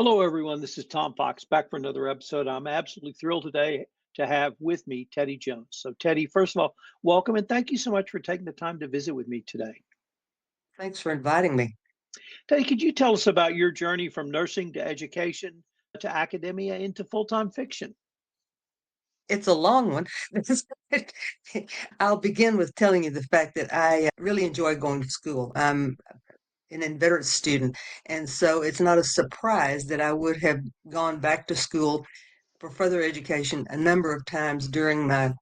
Hello, everyone. This is Tom Fox back for another episode. I'm absolutely thrilled today to have with me Teddy Jones. So, Teddy, first of all, welcome and thank you so much for taking the time to visit with me today. Thanks for inviting me. Teddy, could you tell us about your journey from nursing to education to academia into full time fiction? It's a long one. I'll begin with telling you the fact that I really enjoy going to school. I'm an inveterate student, and so it's not a surprise that I would have gone back to school for further education a number of times during my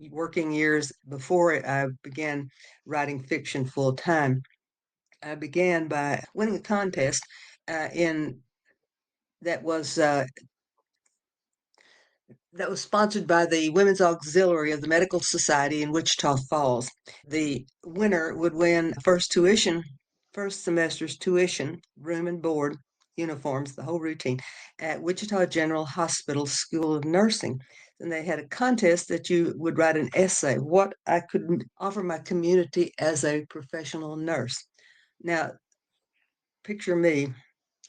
working years before I began writing fiction full time. I began by winning a contest in that was that was sponsored by the Women's Auxiliary of the Medical Society in Wichita Falls. The winner would win first semester's tuition, room and board, uniforms, the whole routine at Wichita General Hospital School of Nursing. And they had a contest that you would write an essay, what I could offer my community as a professional nurse. Now, picture me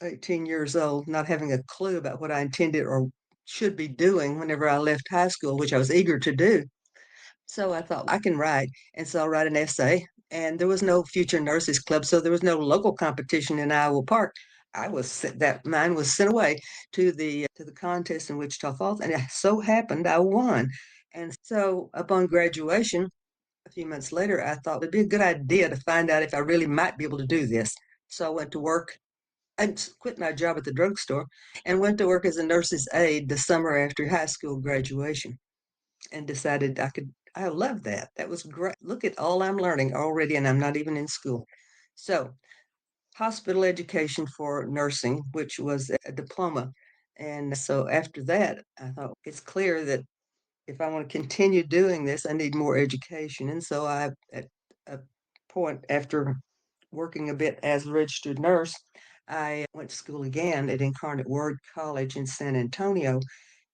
18 years old, not having a clue about what I intended or should be doing whenever I left high school, which I was eager to do. So I thought I can write. And so I'll write an essay. And there was no Future Nurses Club, so there was no local competition in Iowa Park. Mine was sent away to the contest in Wichita Falls, and it so happened I won. And so upon graduation, a few months later, I thought it'd be a good idea to find out if I really might be able to do this. So I went to work. I quit my job at the drugstore and went to work as a nurse's aide the summer after high school graduation and decided I could. I love that. That was great. Look at all I'm learning already, and I'm not even in school. So, hospital education for nursing, which was a diploma. And so after that, I thought it's clear that if I want to continue doing this, I need more education. And so at a point after working a bit as a registered nurse, I went to school again at Incarnate Word College in San Antonio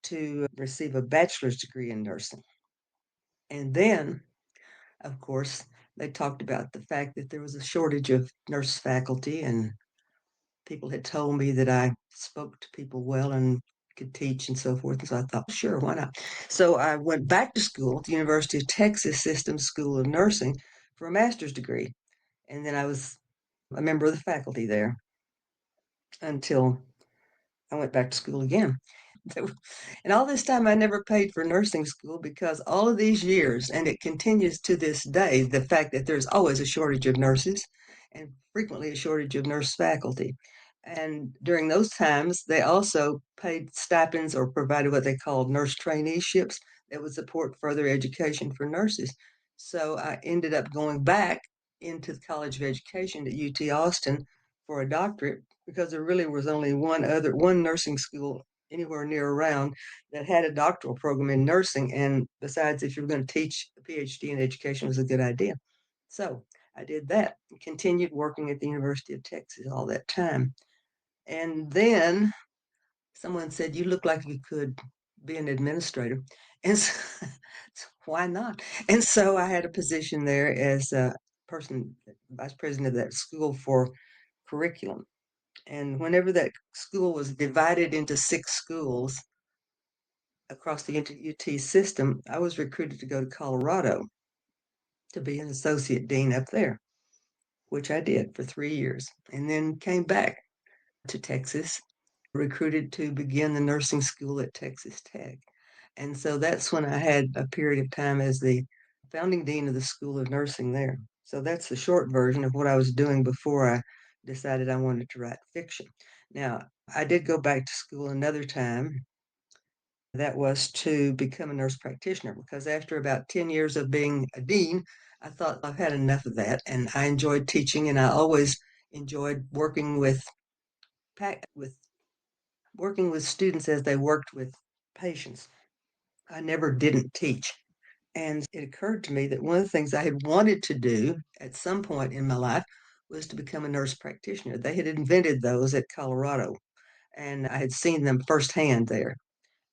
to receive a bachelor's degree in nursing. And then, of course, they talked about the fact that there was a shortage of nurse faculty, and people had told me that I spoke to people well and could teach and so forth. And so I thought, sure, why not? So I went back to school at the University of Texas System School of Nursing for a master's degree. And then I was a member of the faculty there until I went back to school again. And all this time, I never paid for nursing school because all of these years, and it continues to this day, the fact that there's always a shortage of nurses and frequently a shortage of nurse faculty. And during those times, they also paid stipends or provided what they called nurse traineeships that would support further education for nurses. So I ended up going back into the College of Education at UT Austin for a doctorate because there really was only one nursing school anywhere near around that had a doctoral program in nursing. And besides, if you're going to teach a PhD in education, was a good idea. So I did that and continued working at the University of Texas all that time. And then someone said, "You look like you could be an administrator." And so, why not? And so I had a position there as a vice president of that school for curriculum. And whenever that school was divided into six schools across the UT system, I was recruited to go to Colorado to be an associate dean up there, which I did for 3 years, and then came back to Texas, recruited to begin the nursing school at Texas Tech. And so that's when I had a period of time as the founding dean of the School of Nursing there. So that's the short version of what I was doing before I decided I wanted to write fiction. Now, I did go back to school another time. That was to become a nurse practitioner because after about 10 years of being a dean, I thought I've had enough of that. And I enjoyed teaching, and I always enjoyed with working with students as they worked with patients. I never didn't teach. And it occurred to me that one of the things I had wanted to do at some point in my life was to become a nurse practitioner. They had invented those at Colorado, and I had seen them firsthand there.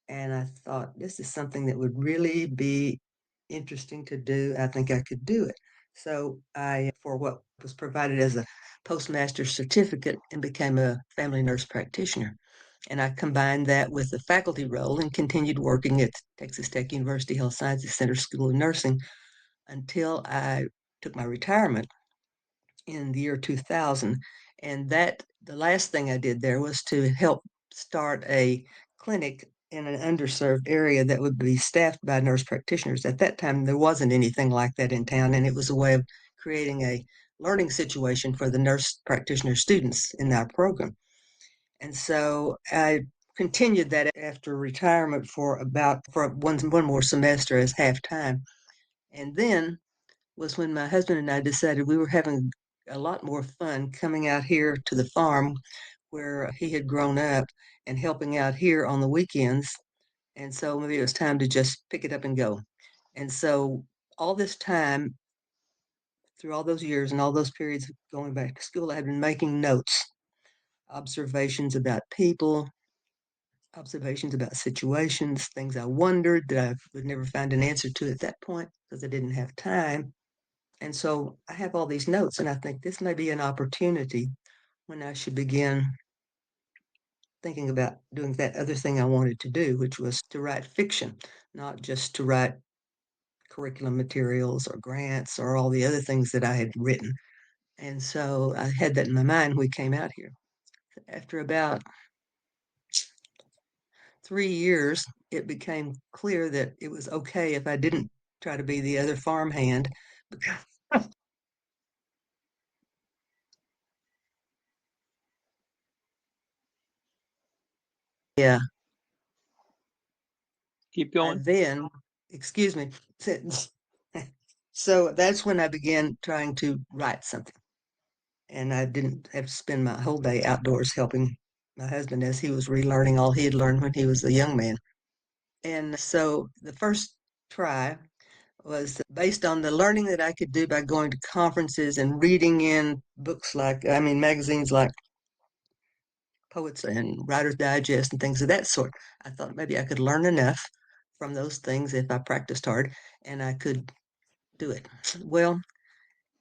And I thought, this is something that would really be interesting to do. I think I could do it. So I, for what was provided as a postmaster's certificate, and became a family nurse practitioner. And I combined that with the faculty role and continued working at Texas Tech University Health Sciences Center School of Nursing until I took my retirement in the year 2000. And that the last thing I did there was to help start a clinic in an underserved area that would be staffed by nurse practitioners. At that time, there wasn't anything like that in town, and it was a way of creating a learning situation for the nurse practitioner students in our program. And so I continued that after retirement for one more semester as half time. And then was when my husband and I decided we were having a lot more fun coming out here to the farm where he had grown up and helping out here on the weekends. And so maybe it was time to just pick it up and go. And so all this time, through all those years and all those periods of going back to school, I had been making notes, observations about people, observations about situations, things I wondered that I would never find an answer to at that point because I didn't have time. And so I have all these notes, and I think this may be an opportunity when I should begin thinking about doing that other thing I wanted to do, which was to write fiction, not just to write curriculum materials or grants or all the other things that I had written. And so I had that in my mind when we came out here. After about 3 years, it became clear that it was okay if I didn't try to be the other farmhand. Yeah, Keep I going. then, excuse me, so that's when I began trying to write something. And I didn't have to spend my whole day outdoors helping my husband as he was relearning all he had learned when he was a young man. And so the first try was based on the learning that I could do by going to conferences and reading in books magazines like Poets and Writer's Digest and things of that sort. I thought maybe I could learn enough from those things if I practiced hard and I could do it. Well,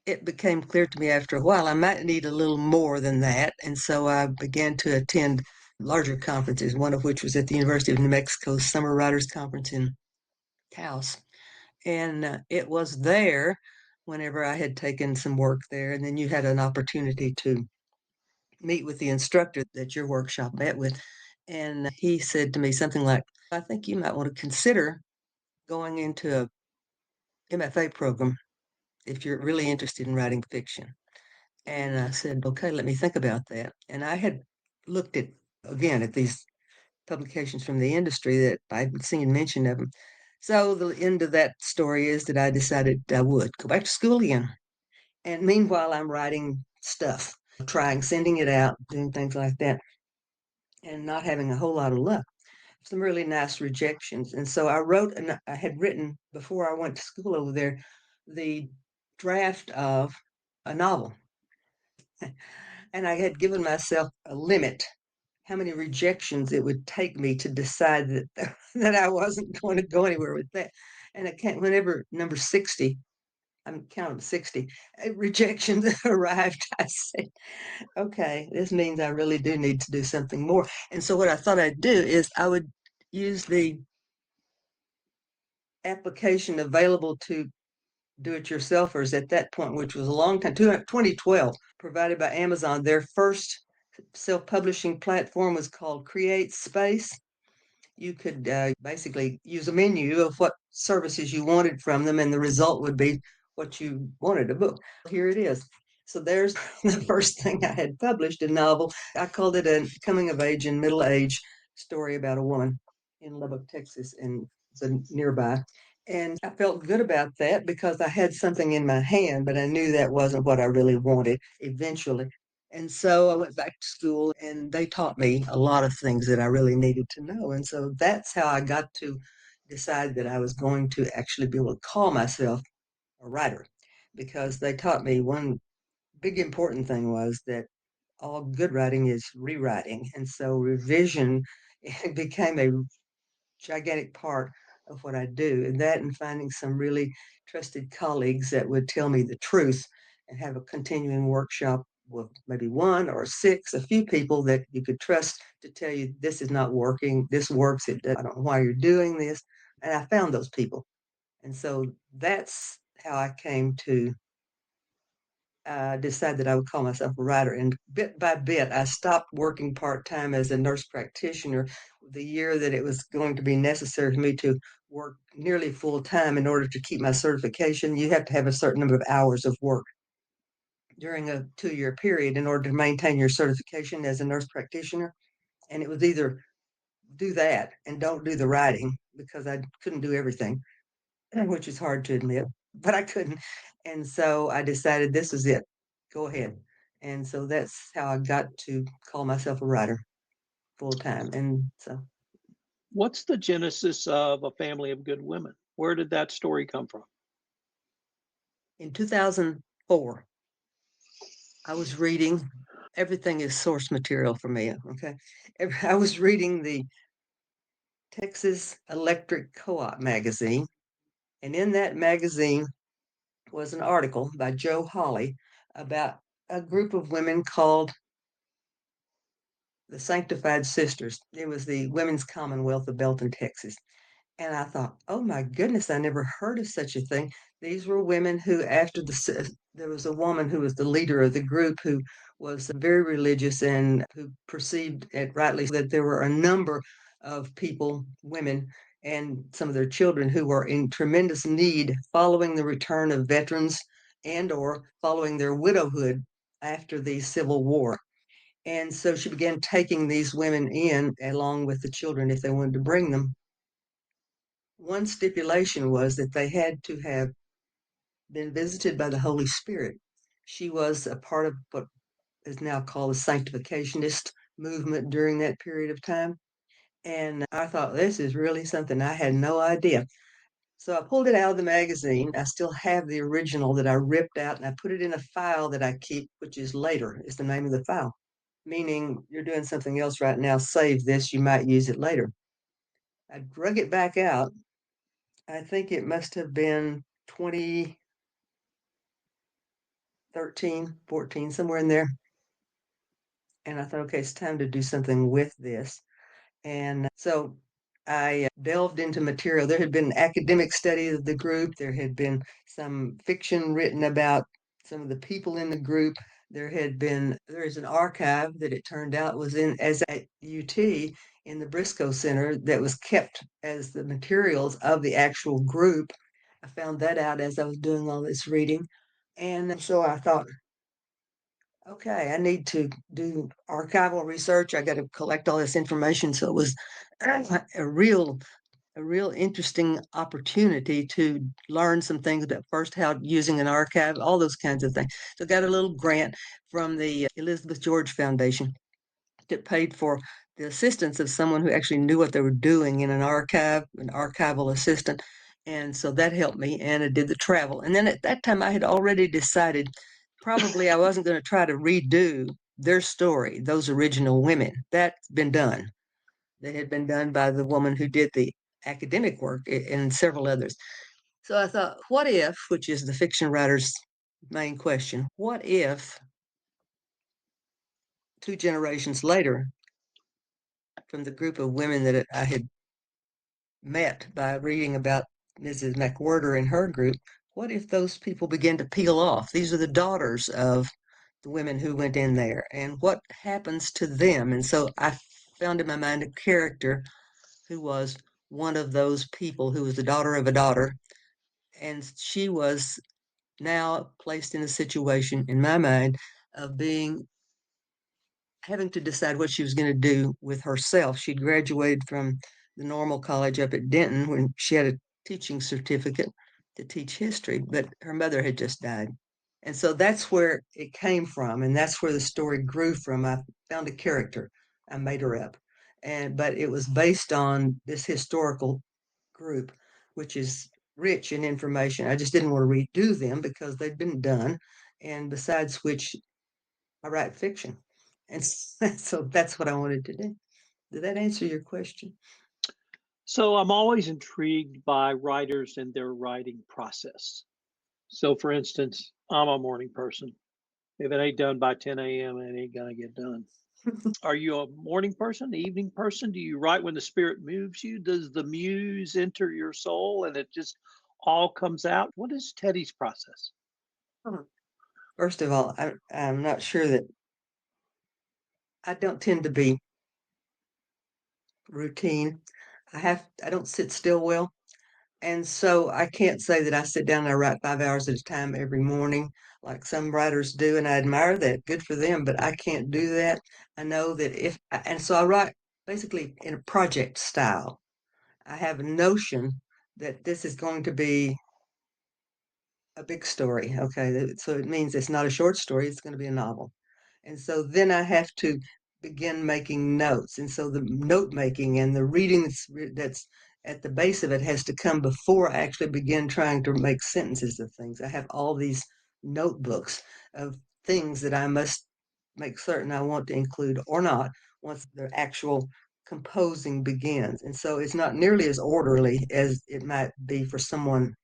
it became clear to me after a while I might need a little more than that. And so I began to attend larger conferences, one of which was at the University of New Mexico's Summer Writers Conference in Taos. And it was there whenever I had taken some work there. And then you had an opportunity to meet with the instructor that your workshop met with. And he said to me something like, I think you might want to consider going into a MFA program if you're really interested in writing fiction. And I said, okay, let me think about that. And I had looked again, at these publications from the industry that I'd seen mention of them. So the end of that story is that I decided I would go back to school again. And meanwhile, I'm writing stuff, sending it out, doing things like that, and not having a whole lot of luck. Some really nice rejections. And so and I had written before I went to school over there the draft of a novel. And I had given myself a limit how many rejections it would take me to decide that that I wasn't going to go anywhere with that. And I can't, whenever number 60, I'm counting 60 rejections arrived, I said, okay, this means I really do need to do something more. And so what I thought I'd do is I would use the application available to do-it-yourselfers at that point, which was a long time, 2012, provided by Amazon. Their first self-publishing platform was called Create Space. You could basically use a menu of what services you wanted from them, and the result would be what you wanted, a book. Here it is. So there's the first thing I had published, a novel. I called it a coming of age and middle age story about a woman in Lubbock, Texas, and the nearby. And I felt good about that because I had something in my hand, but I knew that wasn't what I really wanted eventually. And so I went back to school and they taught me a lot of things that I really needed to know. And so that's how I got to decide that I was going to actually be able to call myself a writer because they taught me one big important thing was that all good writing is rewriting. And so revision became a gigantic part of what I do. And that and finding some really trusted colleagues that would tell me the truth and have a continuing workshop with maybe one or six, a few people that you could trust to tell you this is not working, this works, I don't know why you're doing this. And I found those people. And so that's how I came to decide that I would call myself a writer. And bit by bit, I stopped working part time as a nurse practitioner the year that it was going to be necessary for me to work nearly full time in order to keep my certification. You have to have a certain number of hours of work during a 2-year period in order to maintain your certification as a nurse practitioner. And it was either do that and don't do the writing because I couldn't do everything, which is hard to admit, but I couldn't. And so I decided this was it. Go ahead. And so that's how I got to call myself a writer full time. And so What's the genesis of A Family of Good Women? Where did that story come from? in 2004, I was reading, everything is source material for me. Okay. I was reading the Texas Electric Co-op magazine. And in that magazine was an article by Joe Hawley about a group of women called the Sanctified Sisters. It was the Women's Commonwealth of Belton, Texas. And I thought, oh my goodness, I never heard of such a thing. These were women who, there was a woman who was the leader of the group who was very religious and who perceived it rightly that there were a number of people, women, and some of their children who were in tremendous need following the return of veterans and or following their widowhood after the Civil War. And so she began taking these women in along with the children if they wanted to bring them. One stipulation was that they had to have been visited by the Holy Spirit. She was a part of what is now called the Sanctificationist movement during that period of time. And I thought, this is really something I had no idea. So I pulled it out of the magazine. I still have the original that I ripped out and I put it in a file that I keep, which is later, is the name of the file. Meaning you're doing something else right now, save this, you might use it later. I drug it back out. I think it must have been 2013, 14, somewhere in there. And I thought, okay, it's time to do something with this. And so I delved into material. There had been academic study of the group. There had been some fiction written about some of the people in the group. There is an archive that it turned out was in as at UT in the Briscoe Center that was kept as the materials of the actual group. I found that out as I was doing all this reading. And so I thought, okay, I need to do archival research. I got to collect all this information. So it was a real interesting opportunity to learn some things about first how using an archive, all those kinds of things. So I got a little grant from the Elizabeth George Foundation that paid for the assistance of someone who actually knew what they were doing in an archive, an archival assistant. And so that helped me, and I did the travel. And then at that time, I had already decided probably I wasn't going to try to redo their story, those original women. That's been done. That had been done by the woman who did the academic work and several others. So I thought, what if, which is the fiction writer's main question, what if 2 generations later, from the group of women that I had met by reading about Mrs. McWhirter and her group, what if those people begin to peel off? These are the daughters of the women who went in there, and what happens to them? And so I found in my mind a character who was one of those people who was the daughter of a daughter. And she was now placed in a situation, in my mind, of having to decide what she was going to do with herself. She'd graduated from the normal college up at Denton when she had a teaching certificate to teach history, but her mother had just died. And so that's where it came from, and that's where the story grew from. I found a character, I made her up, but it was based on this historical group, which is rich in information. I just didn't want to redo them because they'd been done, and besides which, I write fiction, and so that's what I wanted to do. Did that answer your question? So I'm always intrigued by writers and their writing process. So for instance, I'm a morning person. If it ain't done by 10 a.m., it ain't gonna get done. Are you a morning person, evening person? Do you write when the spirit moves you? Does the muse enter your soul and it just all comes out? What is Teddy's process? Mhm. First of all, I'm not sure that I don't tend to be routine. I don't sit still well. And so I can't say that I sit down and I write 5 hours at a time every morning like some writers do. And I admire that. Good for them. But I can't do that. I know that and so I write basically in a project style. I have a notion that this is going to be a big story. Okay. So it means it's not a short story, it's going to be a novel. And so then I have to begin making notes. And so the note making and the reading that's at the base of it has to come before I actually begin trying to make sentences of things. I have all these notebooks of things that I must make certain I want to include or not once the actual composing begins. And so it's not nearly as orderly as it might be for someone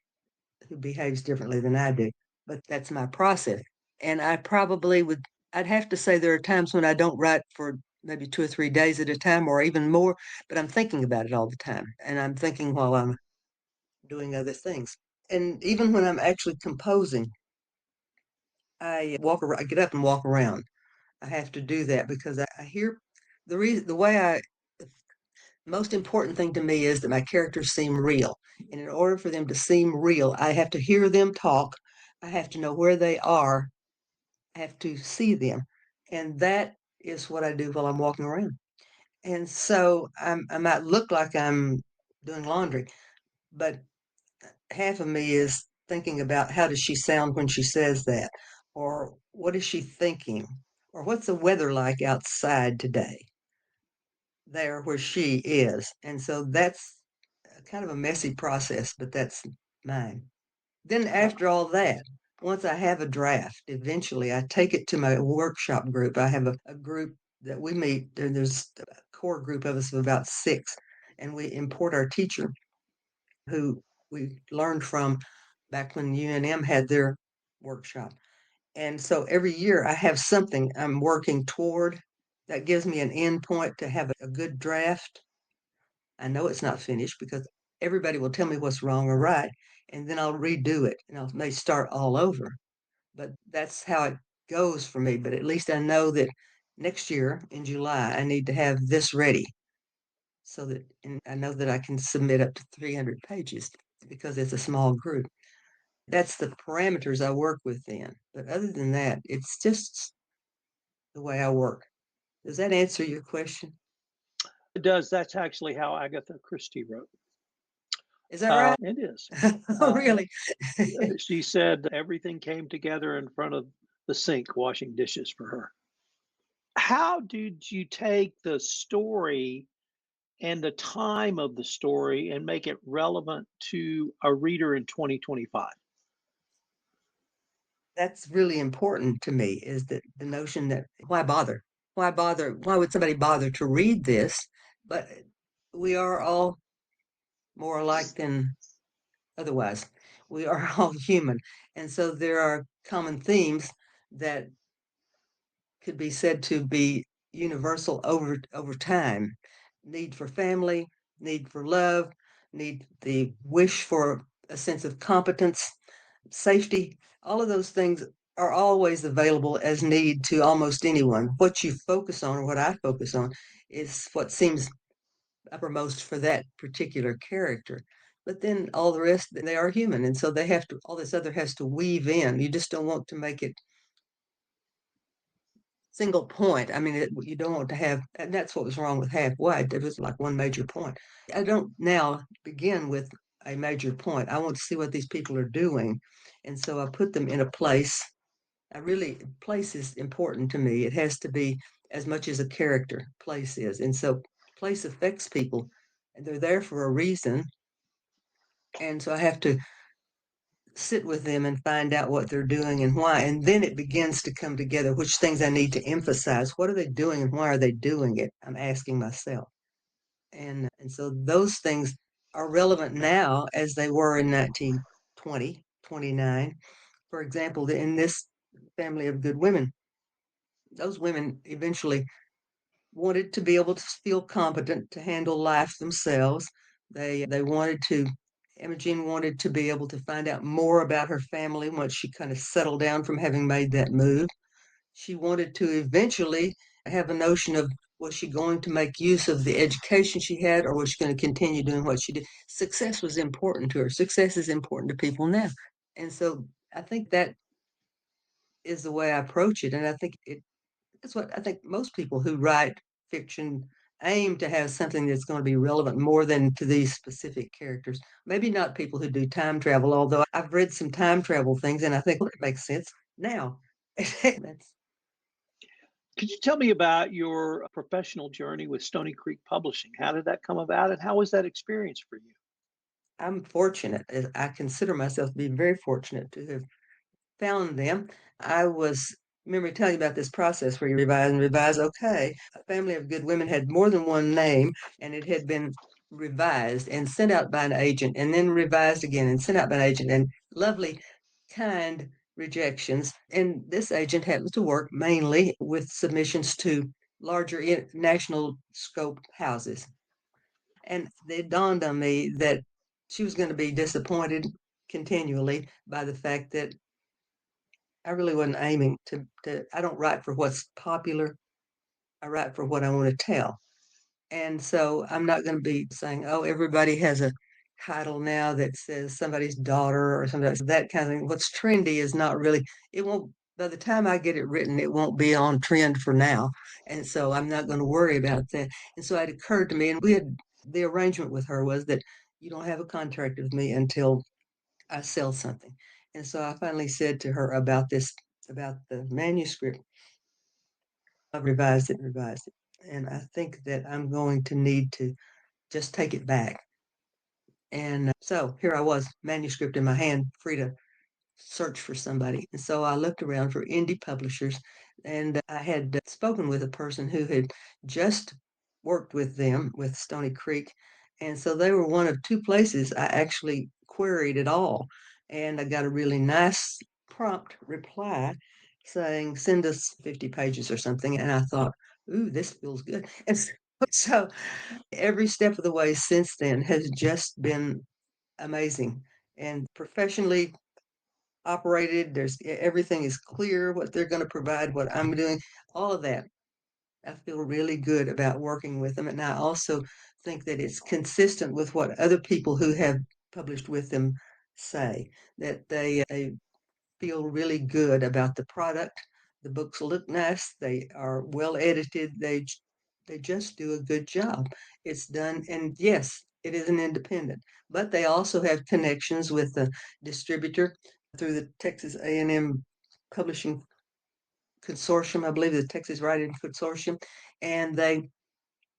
who behaves differently than I do. But that's my process. And I'd have to say there are times when I don't write for maybe 2 or 3 days at a time or even more, but I'm thinking about it all the time. And I'm thinking while I'm doing other things. And even when I'm actually composing, I get up and walk around. I have to do that because I hear the way the most important thing to me is that my characters seem real. And in order for them to seem real, I have to hear them talk. I have to know where they are. I have to see them. And that is what I do while I'm walking around. And so I might look like I'm doing laundry, but half of me is thinking about how does she sound when she says that? Or what is she thinking? Or what's the weather like outside today, there where she is? And so that's kind of a messy process, but that's mine. Then Uh, after all that, once I have a draft, eventually I take it to my workshop group. I have a group that we meet, and there's a core group of us of about six, and we import our teacher who we learned from back when UNM had their workshop. And so every year I have something I'm working toward that gives me an end point to have a good draft. I know it's not finished because everybody will tell me what's wrong or right, and then I'll redo it and I may start all over. But that's how it goes for me. But at least I know that next year in July, I need to have this ready so that, and I know that I can submit up to 300 pages because it's a small group. That's the parameters I work within. But other than that, it's just the way I work. Does that answer your question? it does. That's actually how Agatha Christie wrote. Is that right? It is. Oh, Uh, really? she said everything came together in front of the sink washing dishes for her. How did you take the story and the time of the story and make it relevant to a reader in 2025? That's really important to me is that the notion that why bother? Why bother? Why would somebody bother to read this? But we are all more alike than otherwise. We are all human. And so there are common themes that could be said to be universal over time. Need for family, need for love, need the wish for a sense of competence, safety, all of those things are always available as need to almost anyone. What you focus on, or what I focus on, is what seems uppermost for that particular character. But then all the rest, they are human. And so they have to, all this other has to weave in. You just don't want to make it single point. I mean, you don't want to have, and that's what was wrong with Half White. There was like one major point. I don't now begin with a major point. I want to see what these people are doing. And so I put them in a place. Place is important to me. It has to be as much as a character, place is. And so place affects people and they're there for a reason. And so I have to sit with them and find out what they're doing and why. And then it begins to come together, which things I need to emphasize. What are they doing and why are they doing it? I'm asking myself. And so those things are relevant now as they were in 1920, 29. For example, in this family of good women, those women eventually wanted to be able to feel competent to handle life themselves. They wanted to Imogen wanted to be able to find out more about her family once she kind of settled down from having made that move. She wanted to eventually have a notion of, was she going to make use of the education she had, or was she going to continue doing what she did? Success was important to her. Success is important to people now. And so I think that is the way I approach it. And I think that's what I think most people who write fiction aim to have something that's going to be relevant more than to these specific characters. Maybe not people who do time travel, although I've read some time travel things and I think, well, it makes sense now. That's Could you tell me about your professional journey with Stoney Creek Publishing? How did that come about, and how was that experience for you? I'm fortunate. I consider myself to be very fortunate to have found them. I was remember telling you about this process where you revise and revise. Okay, a family of good women had more than one name, and it had been revised and sent out by an agent, and then revised again and sent out by an agent, and lovely, kind rejections. And this agent happens to work mainly with submissions to larger national scope houses. And it dawned on me that she was going to be disappointed continually by the fact that I really wasn't aiming I don't write for what's popular. I write for what I want to tell. And so I'm not going to be saying, oh, everybody has a title now that says somebody's daughter or something, that kind of thing. What's trendy is not really, it won't, by the time I get it written, it won't be on trend for now. And so I'm not going to worry about that. And so it occurred to me, and the arrangement with her was that you don't have a contract with me until I sell something. And so I finally said to her about the manuscript. I revised it. And I think that I'm going to need to just take it back. And so here I was, manuscript in my hand, free to search for somebody. And so I looked around for indie publishers, and I had spoken with a person who had just worked with them with Stoney Creek. And so they were one of two places I actually queried at all. And I got a really nice prompt reply saying, send us 50 pages or something. And I thought, ooh, this feels good. And so every step of the way since then has just been amazing. And professionally operated. There's everything is clear what they're going to provide, what I'm doing, all of that. I feel really good about working with them. And I also think that it's consistent with what other people who have published with them say, that they feel really good about the product. The books look nice. They are well edited. They just do a good job. It's done, and yes, it is an independent, but they also have connections with the distributor through the Texas A&M Publishing Consortium. I believe the Texas Writing Consortium, and they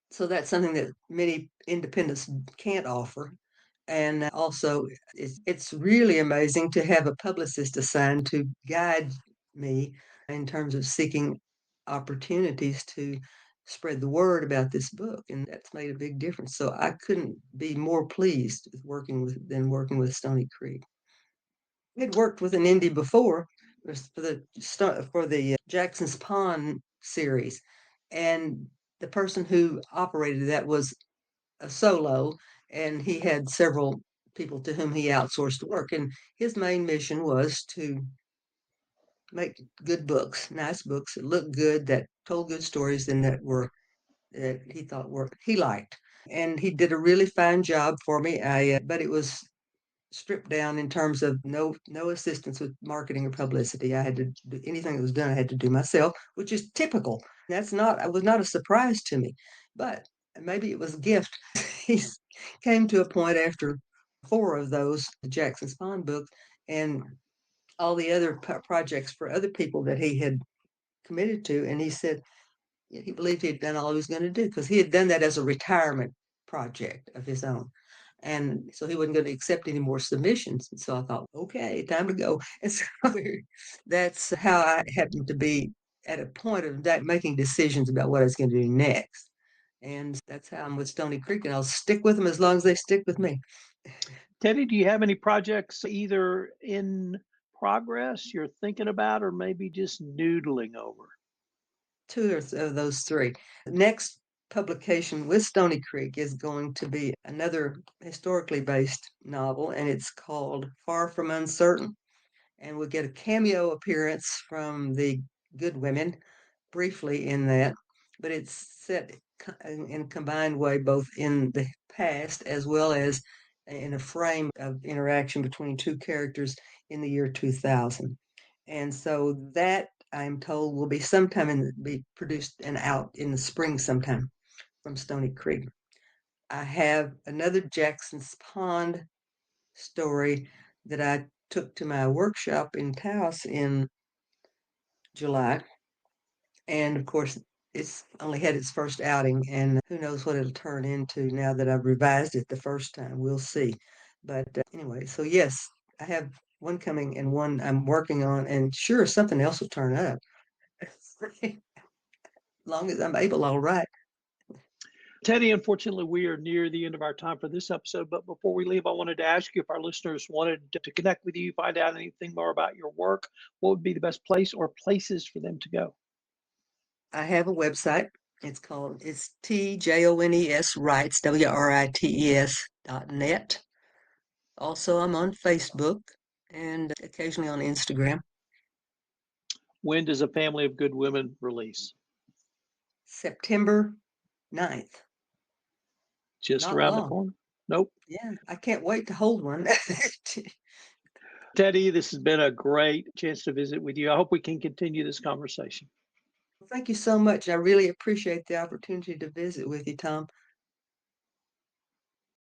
so that's something that many independents can't offer. And also, it's really amazing to have a publicist assigned to guide me in terms of seeking opportunities to spread the word about this book. And that's made a big difference. So I couldn't be more pleased with working with Stoney Creek. I had worked with an indie before for the Jackson's Pond series. And the person who operated that was a solo, and he had several people to whom he outsourced work. And his main mission was to make good books, nice books that looked good, that told good stories, and that he thought were he liked. And he did a really fine job for me. But it was stripped down in terms of no assistance with marketing or publicity. I had to do anything that was done. I had to do myself, which is typical. That's not it was not a surprise to me, but maybe it was a gift. He came to a point after four of those the Jackson Spawn books and all the other projects for other people that he had committed to, and he said he believed he had done all he was going to do because he had done that as a retirement project of his own. And so he wasn't going to accept any more submissions. And so I thought, okay, time to go. And so that's how I happened to be at a point of that making decisions about what I was going to do next. And that's how I'm with Stoney Creek, and I'll stick with them as long as they stick with me. Teddy, do you have any projects either in progress you're thinking about or maybe just noodling over? Two of those three. Next publication with Stoney Creek is going to be another historically based novel, and it's called Far From Uncertain. And we'll get a cameo appearance from the Good Women briefly in that, but it's set in a combined way both in the past as well as in a frame of interaction between two characters in the year 2000. And so that I'm told will be be produced and out in the spring sometime from Stoney Creek. I have another Jackson's Pond story that I took to my workshop in Taos in July. And of course, it's only had its first outing, and who knows what it'll turn into now that I've revised it the first time. We'll see. But anyway, so yes, I have one coming and one I'm working on, and sure, something else will turn up. As long as I'm able, all right. Teddy, unfortunately, we are near the end of our time for this episode. But before we leave, I wanted to ask you if our listeners wanted to connect with you, find out anything more about your work, what would be the best place or places for them to go? I have a website. It's TJONES Writes, WRITES.net. Also, I'm on Facebook and occasionally on Instagram. When does A Family of Good Women release? September 9th. Just Not around the long. corner? Nope. Yeah, I can't wait to hold one. Teddy, this has been a great chance to visit with you. I hope we can continue this conversation. Thank you so much. I really appreciate the opportunity to visit with you, Tom.